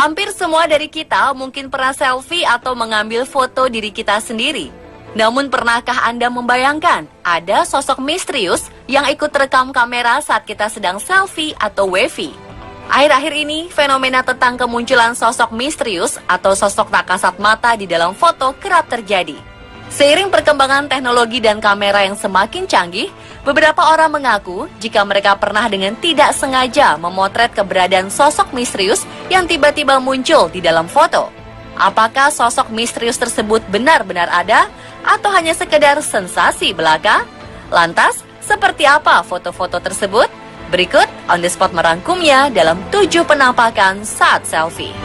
Hampir semua dari kita mungkin pernah selfie atau mengambil foto diri kita sendiri. Namun pernahkah Anda membayangkan ada sosok misterius yang ikut terekam kamera saat kita sedang selfie atau wavy? Akhir-akhir ini, fenomena tentang kemunculan sosok misterius atau sosok tak kasat mata di dalam foto kerap terjadi. Seiring perkembangan teknologi dan kamera yang semakin canggih, beberapa orang mengaku jika mereka pernah dengan tidak sengaja memotret keberadaan sosok misterius yang tiba-tiba muncul di dalam foto. Apakah sosok misterius tersebut benar-benar ada atau hanya sekedar sensasi belaka? Lantas, seperti apa foto-foto tersebut? Berikut On The Spot merangkumnya dalam 7 penampakan saat selfie.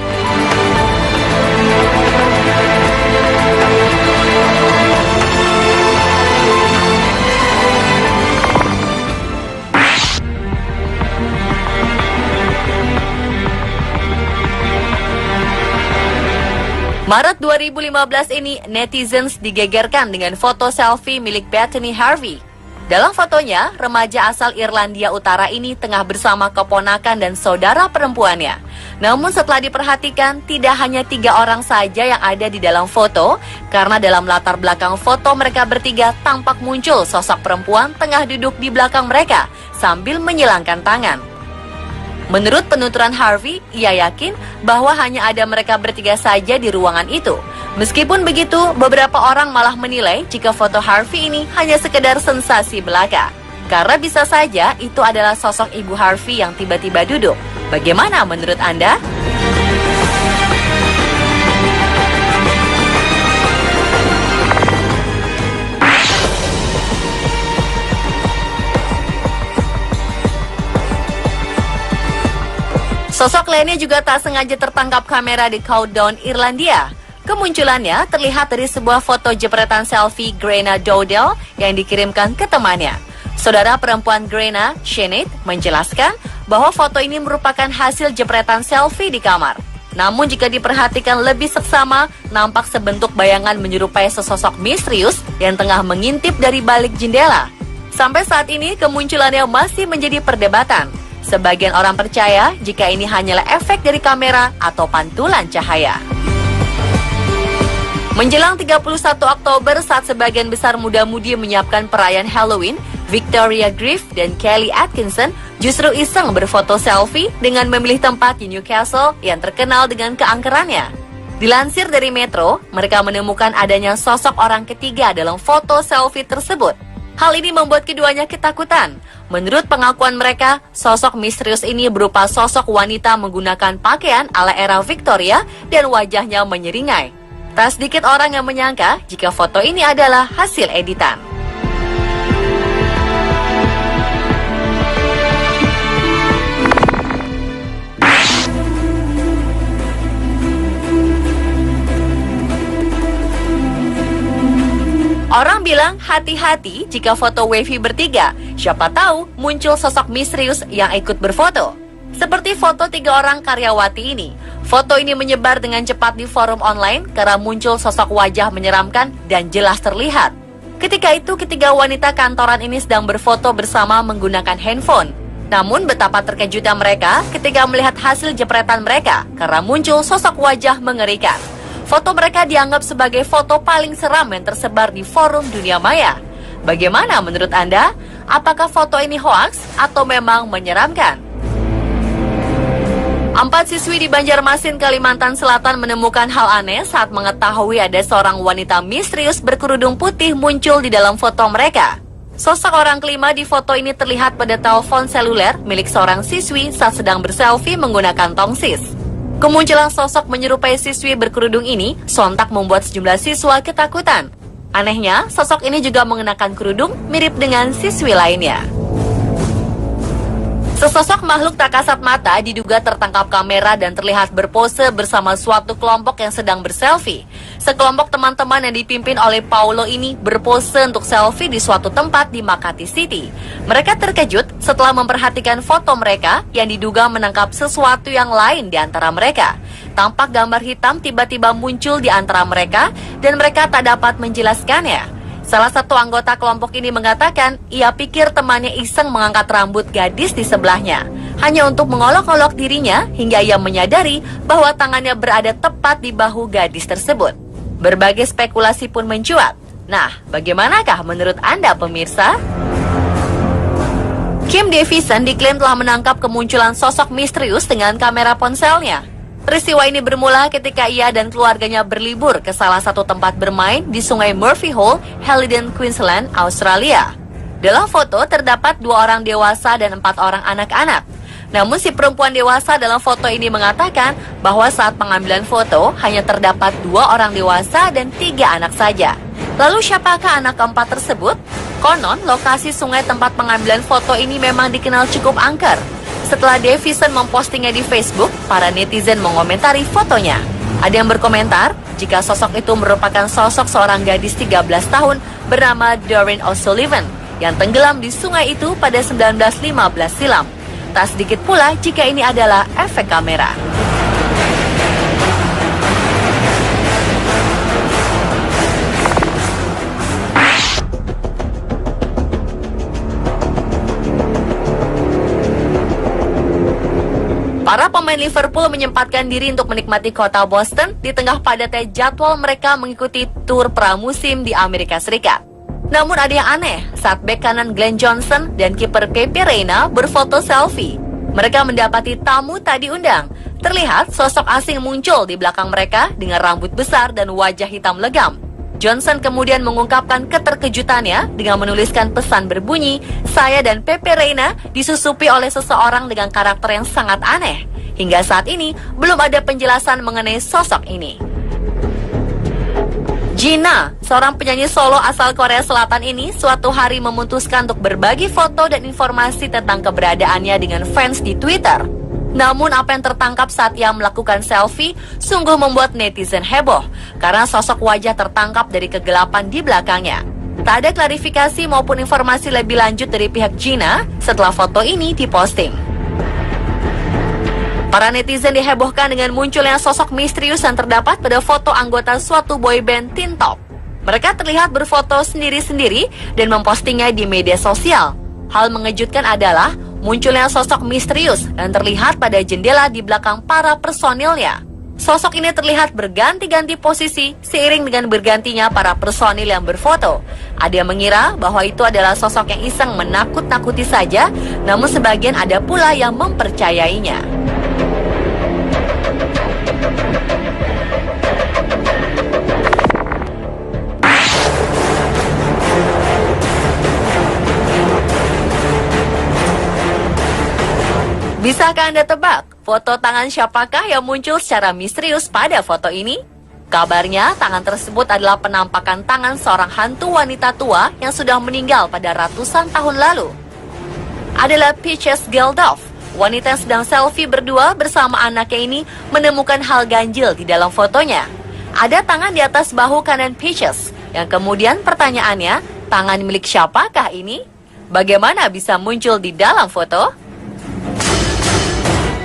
Maret 2015 ini, netizens digegerkan dengan foto selfie milik Bethany Harvey. Dalam fotonya, remaja asal Irlandia Utara ini tengah bersama keponakan dan saudara perempuannya. Namun setelah diperhatikan, tidak hanya 3 orang saja yang ada di dalam foto, karena dalam latar belakang foto mereka bertiga tampak muncul sosok perempuan tengah duduk di belakang mereka sambil menyilangkan tangan. Menurut penuturan Harvey, ia yakin bahwa hanya ada mereka bertiga saja di ruangan itu. Meskipun begitu, beberapa orang malah menilai jika foto Harvey ini hanya sekedar sensasi belaka. Karena bisa saja itu adalah sosok ibu Harvey yang tiba-tiba duduk. Bagaimana menurut Anda? Sosok lainnya juga tak sengaja tertangkap kamera di Countdown, Irlandia. Kemunculannya terlihat dari sebuah foto jepretan selfie Grena Dowdell yang dikirimkan ke temannya. Saudara perempuan Grena, Sinead, menjelaskan bahwa foto ini merupakan hasil jepretan selfie di kamar. Namun jika diperhatikan lebih seksama, nampak sebentuk bayangan menyerupai sesosok misterius yang tengah mengintip dari balik jendela. Sampai saat ini kemunculannya masih menjadi perdebatan. Sebagian orang percaya jika ini hanyalah efek dari kamera atau pantulan cahaya. Menjelang 31 Oktober saat sebagian besar muda-mudi menyiapkan perayaan Halloween, Victoria Griff dan Kelly Atkinson justru iseng berfoto selfie dengan memilih tempat di Newcastle yang terkenal dengan keangkerannya. Dilansir dari Metro, mereka menemukan adanya sosok orang ketiga dalam foto selfie tersebut. Hal ini membuat keduanya ketakutan. Menurut pengakuan mereka, sosok misterius ini berupa sosok wanita menggunakan pakaian ala era Victoria dan wajahnya menyeringai. Tak sedikit orang yang menyangka jika foto ini adalah hasil editan. Orang bilang hati-hati jika foto wavy bertiga, siapa tahu muncul sosok misterius yang ikut berfoto. Seperti foto 3 orang karyawati ini. Foto ini menyebar dengan cepat di forum online karena muncul sosok wajah menyeramkan dan jelas terlihat. Ketika itu ketiga wanita kantoran ini sedang berfoto bersama menggunakan handphone. Namun betapa terkejutnya mereka ketika melihat hasil jepretan mereka karena muncul sosok wajah mengerikan. Foto mereka dianggap sebagai foto paling seram yang tersebar di forum dunia maya. Bagaimana menurut Anda? Apakah foto ini hoaks atau memang menyeramkan? 4 siswi di Banjarmasin, Kalimantan Selatan menemukan hal aneh saat mengetahui ada seorang wanita misterius berkerudung putih muncul di dalam foto mereka. Sosok orang kelima di foto ini terlihat pada telepon seluler milik seorang siswi saat sedang berselfie menggunakan tongsis. Kemunculan sosok menyerupai siswi berkerudung ini sontak membuat sejumlah siswa ketakutan. Anehnya, sosok ini juga mengenakan kerudung mirip dengan siswi lainnya. Sesosok makhluk tak kasat mata diduga tertangkap kamera dan terlihat berpose bersama suatu kelompok yang sedang berselfie. Sekelompok teman-teman yang dipimpin oleh Paulo ini berpose untuk selfie di suatu tempat di Makati City. Mereka terkejut setelah memperhatikan foto mereka yang diduga menangkap sesuatu yang lain di antara mereka. Tampak gambar hitam tiba-tiba muncul di antara mereka dan mereka tak dapat menjelaskannya. Salah satu anggota kelompok ini mengatakan ia pikir temannya iseng mengangkat rambut gadis di sebelahnya. hanya untuk mengolok-olok dirinya hingga ia menyadari bahwa tangannya berada tepat di bahu gadis tersebut. Berbagai spekulasi pun mencuat. Nah, bagaimanakah menurut Anda pemirsa? Kim Davison diklaim telah menangkap kemunculan sosok misterius dengan kamera ponselnya. Peristiwa ini bermula ketika ia dan keluarganya berlibur ke salah satu tempat bermain di Sungai Murphy Hole, Helidon, Queensland, Australia. Dalam foto terdapat 2 orang dewasa dan 4 orang anak-anak. Namun si perempuan dewasa dalam foto ini mengatakan bahwa saat pengambilan foto hanya terdapat 2 orang dewasa dan 3 anak saja. Lalu siapakah anak keempat tersebut? Konon, lokasi sungai tempat pengambilan foto ini memang dikenal cukup angker. Setelah Davison mempostingnya di Facebook, para netizen mengomentari fotonya. Ada yang berkomentar, jika sosok itu merupakan sosok seorang gadis 13 tahun bernama Doreen O'Sullivan yang tenggelam di sungai itu pada 1915 silam. Tak sedikit pula jika ini adalah efek kamera. Para pemain Liverpool menyempatkan diri untuk menikmati kota Boston di tengah padatnya jadwal mereka mengikuti tur pramusim di Amerika Serikat. Namun ada yang aneh saat bek kanan Glenn Johnson dan kiper Pepe Reina berfoto selfie. Mereka mendapati tamu tak diundang. Terlihat sosok asing muncul di belakang mereka dengan rambut besar dan wajah hitam legam. Johnson kemudian mengungkapkan keterkejutannya dengan menuliskan pesan berbunyi, "Saya dan Pepe Reina disusupi oleh seseorang dengan karakter yang sangat aneh." Hingga saat ini, belum ada penjelasan mengenai sosok ini. Gina, seorang penyanyi solo asal Korea Selatan ini, suatu hari memutuskan untuk berbagi foto dan informasi tentang keberadaannya dengan fans di Twitter. Namun apa yang tertangkap saat ia melakukan selfie sungguh membuat netizen heboh karena sosok wajah tertangkap dari kegelapan di belakangnya. Tak ada klarifikasi maupun informasi lebih lanjut dari pihak Gina setelah foto ini diposting. Para netizen dihebohkan dengan munculnya sosok misterius yang terdapat pada foto anggota suatu boyband Teen Top. Mereka terlihat berfoto sendiri-sendiri dan mempostingnya di media sosial. Hal mengejutkan adalah munculnya sosok misterius yang terlihat pada jendela di belakang para personilnya. Sosok ini terlihat berganti-ganti posisi seiring dengan bergantinya para personil yang berfoto. Ada yang mengira bahwa itu adalah sosok yang iseng menakut-nakuti saja, namun sebagian ada pula yang mempercayainya. Bisakah Anda tebak foto tangan siapakah yang muncul secara misterius pada foto ini? Kabarnya tangan tersebut adalah penampakan tangan seorang hantu wanita tua yang sudah meninggal pada ratusan tahun lalu. Adalah Peaches Geldof, wanita yang sedang selfie berdua bersama anaknya ini menemukan hal ganjil di dalam fotonya. Ada tangan di atas bahu kanan Peaches, yang kemudian pertanyaannya, tangan milik siapakah ini? Bagaimana bisa muncul di dalam foto?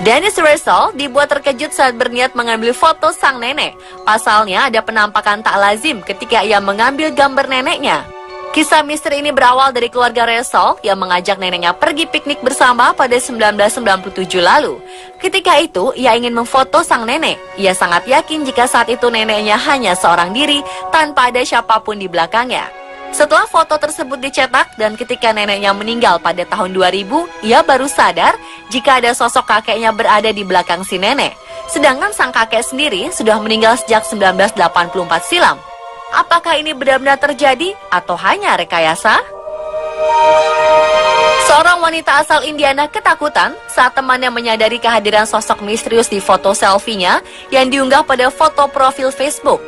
Dennis Russell dibuat terkejut saat berniat mengambil foto sang nenek. Pasalnya ada penampakan tak lazim ketika ia mengambil gambar neneknya. Kisah misteri ini berawal dari keluarga Russell yang mengajak neneknya pergi piknik bersama pada 1997 lalu. Ketika itu, ia ingin memfoto sang nenek. Ia sangat yakin jika saat itu neneknya hanya seorang diri tanpa ada siapapun di belakangnya. Setelah foto tersebut dicetak dan ketika neneknya meninggal pada tahun 2000, ia baru sadar jika ada sosok kakeknya berada di belakang si nenek. Sedangkan sang kakek sendiri sudah meninggal sejak 1984 silam. Apakah ini benar-benar terjadi atau hanya rekayasa? Seorang wanita asal Indiana ketakutan saat temannya menyadari kehadiran sosok misterius di foto selfie-nya yang diunggah pada foto profil Facebook.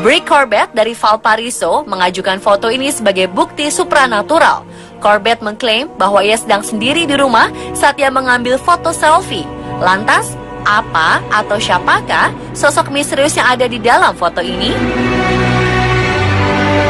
Brie Corbett dari Valparaiso mengajukan foto ini sebagai bukti supranatural. Corbett mengklaim bahwa ia sedang sendiri di rumah saat ia mengambil foto selfie. Lantas, apa atau siapakah sosok misterius yang ada di dalam foto ini?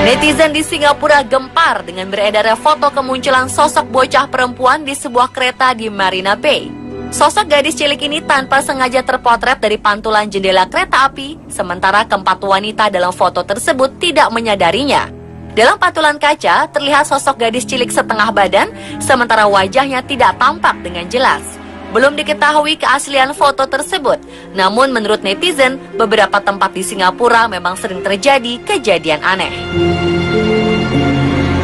Netizen di Singapura gempar dengan beredarnya foto kemunculan sosok bocah perempuan di sebuah kereta di Marina Bay. Sosok gadis cilik ini tanpa sengaja terpotret dari pantulan jendela kereta api, sementara keempat wanita dalam foto tersebut tidak menyadarinya. Dalam pantulan kaca, terlihat sosok gadis cilik setengah badan, sementara wajahnya tidak tampak dengan jelas. Belum diketahui keaslian foto tersebut, namun menurut netizen, beberapa tempat di Singapura memang sering terjadi kejadian aneh.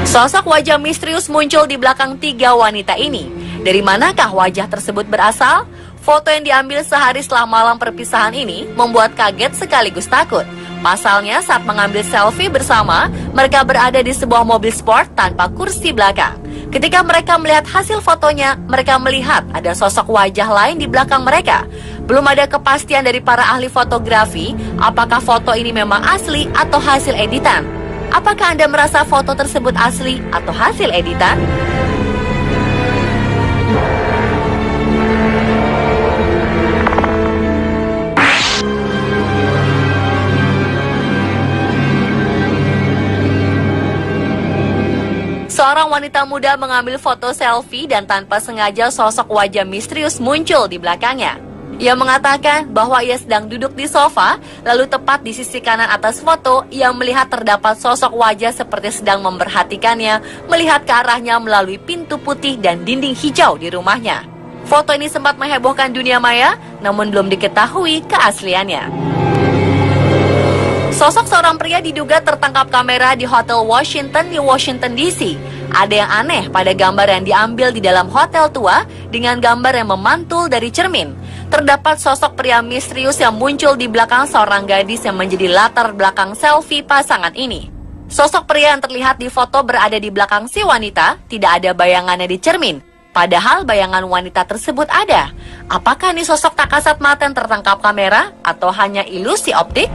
Sosok wajah misterius muncul di belakang 3 wanita ini. Dari manakah wajah tersebut berasal? Foto yang diambil sehari setelah malam perpisahan ini membuat kaget sekaligus takut. Pasalnya saat mengambil selfie bersama, mereka berada di sebuah mobil sport tanpa kursi belakang. Ketika mereka melihat hasil fotonya, mereka melihat ada sosok wajah lain di belakang mereka. Belum ada kepastian dari para ahli fotografi apakah foto ini memang asli atau hasil editan. Apakah Anda merasa foto tersebut asli atau hasil editan? Seorang wanita muda mengambil foto selfie dan tanpa sengaja sosok wajah misterius muncul di belakangnya. Ia mengatakan bahwa ia sedang duduk di sofa, lalu tepat di sisi kanan atas foto, ia melihat terdapat sosok wajah seperti sedang memperhatikannya, melihat ke arahnya melalui pintu putih dan dinding hijau di rumahnya. Foto ini sempat menghebohkan dunia maya, namun belum diketahui keasliannya. Sosok seorang pria diduga tertangkap kamera di Hotel Washington di Washington DC. Ada yang aneh pada gambar yang diambil di dalam hotel tua dengan gambar yang memantul dari cermin. Terdapat sosok pria misterius yang muncul di belakang seorang gadis yang menjadi latar belakang selfie pasangan ini. Sosok pria yang terlihat di foto berada di belakang si wanita, tidak ada bayangannya di cermin. Padahal bayangan wanita tersebut ada. Apakah ini sosok tak kasat mata yang tertangkap kamera atau hanya ilusi optik?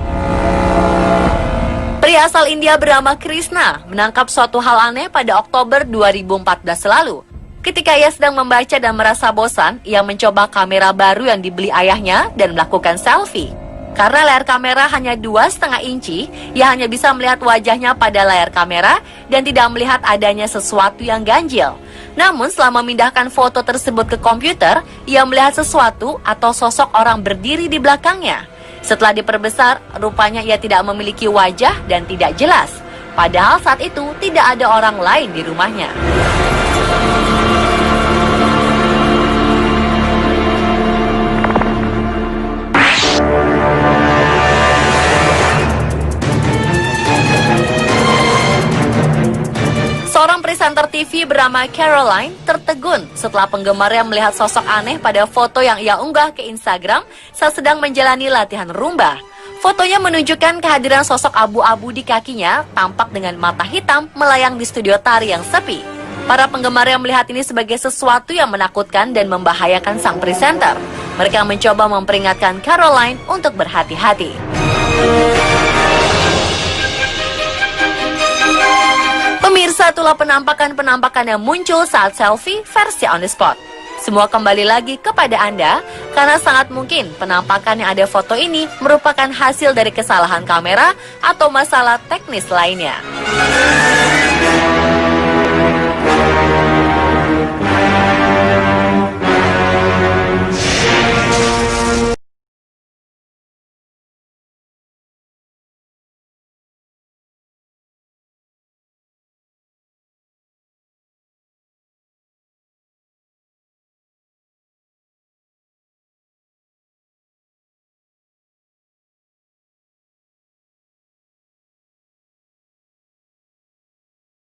Pria asal India bernama Krishna menangkap suatu hal aneh pada Oktober 2014 lalu. Ketika ia sedang membaca dan merasa bosan, ia mencoba kamera baru yang dibeli ayahnya dan melakukan selfie. Karena layar kamera hanya 2,5 inci, ia hanya bisa melihat wajahnya pada layar kamera dan tidak melihat adanya sesuatu yang ganjil. Namun setelah memindahkan foto tersebut ke komputer, ia melihat sesuatu atau sosok orang berdiri di belakangnya. Setelah diperbesar, rupanya ia tidak memiliki wajah dan tidak jelas. Padahal saat itu tidak ada orang lain di rumahnya. Seorang presenter TV bernama Caroline tertegun setelah penggemarnya melihat sosok aneh pada foto yang ia unggah ke Instagram saat sedang menjalani latihan rumba. Fotonya menunjukkan kehadiran sosok abu-abu di kakinya tampak dengan mata hitam melayang di studio tari yang sepi. Para penggemarnya melihat ini sebagai sesuatu yang menakutkan dan membahayakan sang presenter. Mereka mencoba memperingatkan Caroline untuk berhati-hati. Pemirsa, itulah penampakan-penampakan yang muncul saat selfie versi on the spot. Semua kembali lagi kepada Anda, karena sangat mungkin penampakan yang ada foto ini merupakan hasil dari kesalahan kamera atau masalah teknis lainnya.